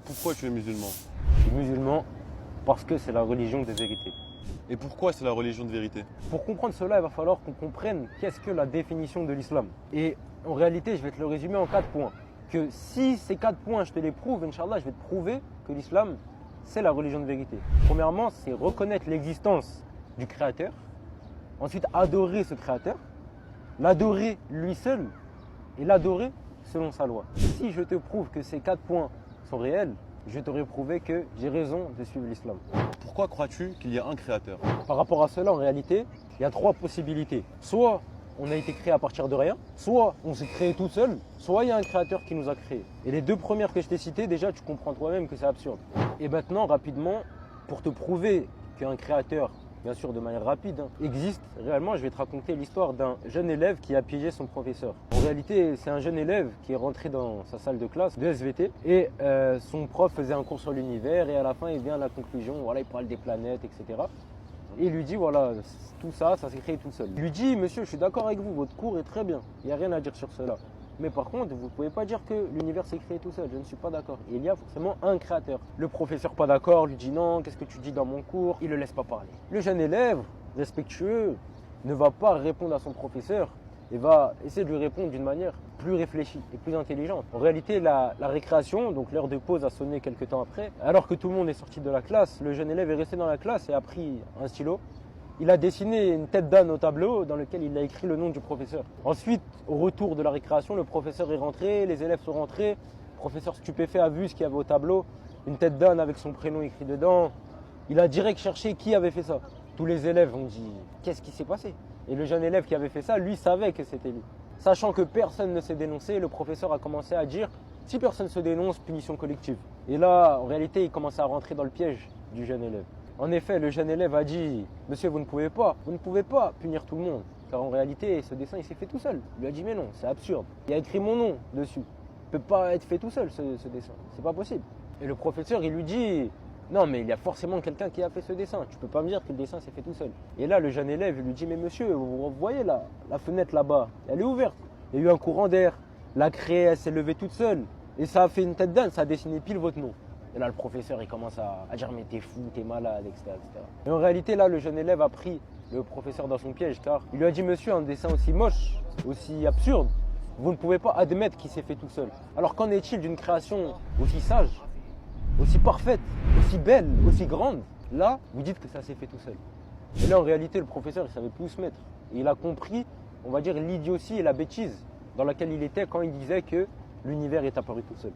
Pourquoi tu es musulman? Je suis musulman parce que c'est la religion des vérités. Et pourquoi c'est la religion de vérité? Pour comprendre cela, il va falloir qu'on comprenne qu'est-ce que la définition de l'islam. Et en réalité, je vais te le résumer en 4 points. Que si ces 4 points, je te les prouve, Inch'Allah, je vais te prouver que l'islam, c'est la religion de vérité. Premièrement, c'est reconnaître l'existence du Créateur. Ensuite, adorer ce Créateur. L'adorer lui seul. Et l'adorer selon sa loi. Si je te prouve que ces 4 points sont réels, je t'aurais prouvé que j'ai raison de suivre l'islam. Pourquoi crois-tu qu'il y a un créateur? Par rapport à cela, en réalité, il y a 3 possibilités. Soit on a été créé à partir de rien, soit on s'est créé tout seul, soit il y a un créateur qui nous a créés. Et les 2 premières que je t'ai citées, déjà tu comprends toi-même que c'est absurde. Et maintenant, rapidement, pour te prouver qu'un créateur, bien sûr de manière rapide, existe réellement, je vais te raconter l'histoire d'un jeune élève qui a piégé son professeur. En réalité, c'est un jeune élève qui est rentré dans sa salle de classe de SVT et son prof faisait un cours sur l'univers et à la fin il vient à la conclusion, voilà, il parle des planètes, etc. Et il lui dit, voilà, tout ça, ça s'est créé tout seul. Il lui dit, monsieur, je suis d'accord avec vous, votre cours est très bien, il n'y a rien à dire sur cela. Mais par contre, vous ne pouvez pas dire que l'univers s'est créé tout seul, je ne suis pas d'accord. Il y a forcément un créateur. Le professeur pas d'accord, lui dit non, qu'est-ce que tu dis dans mon cours? Il ne le laisse pas parler. Le jeune élève, respectueux, ne va pas répondre à son professeur et va essayer de lui répondre d'une manière plus réfléchie et plus intelligente. En réalité, la récréation, donc l'heure de pause a sonné quelques temps après. Alors que tout le monde est sorti de la classe, le jeune élève est resté dans la classe et a pris un stylo. Il a dessiné une tête d'âne au tableau dans lequel il a écrit le nom du professeur. Ensuite, au retour de la récréation, le professeur est rentré, les élèves sont rentrés. Le professeur stupéfait a vu ce qu'il y avait au tableau, une tête d'âne avec son prénom écrit dedans. Il a direct cherché qui avait fait ça. Tous les élèves ont dit « Qu'est-ce qui s'est passé ?» Et le jeune élève qui avait fait ça, lui, savait que c'était lui. Sachant que personne ne s'est dénoncé, le professeur a commencé à dire « Si personne se dénonce, punition collective. » Et là, en réalité, il commençait à rentrer dans le piège du jeune élève. En effet, le jeune élève a dit « Monsieur, vous ne pouvez pas punir tout le monde. Car en réalité, ce dessin, il s'est fait tout seul. » Il lui a dit « Mais non, c'est absurde. Il y a écrit mon nom dessus. Il ne peut pas être fait tout seul, ce dessin. C'est pas possible. » Et le professeur, il lui dit « Non, mais il y a forcément quelqu'un qui a fait ce dessin. Tu ne peux pas me dire que le dessin s'est fait tout seul. » Et là, le jeune élève, il lui dit « Mais monsieur, vous voyez là, la fenêtre là-bas, elle est ouverte. Il y a eu un courant d'air. La craie, elle s'est levée toute seule. Et ça a fait une tête d'âne, ça a dessiné pile votre nom. » Et là, le professeur, il commence à dire « Mais t'es fou, t'es malade, etc. » Et en réalité, là, le jeune élève a pris le professeur dans son piège, car il lui a dit « Monsieur, un dessin aussi moche, aussi absurde, vous ne pouvez pas admettre qu'il s'est fait tout seul. Alors qu'en est-il d'une création aussi sage, aussi parfaite, aussi belle, aussi grande? Là, vous dites que ça s'est fait tout seul. » Et là, en réalité, le professeur, il savait plus où se mettre. Et il a compris, on va dire, l'idiotie et la bêtise dans laquelle il était quand il disait que l'univers est apparu tout seul.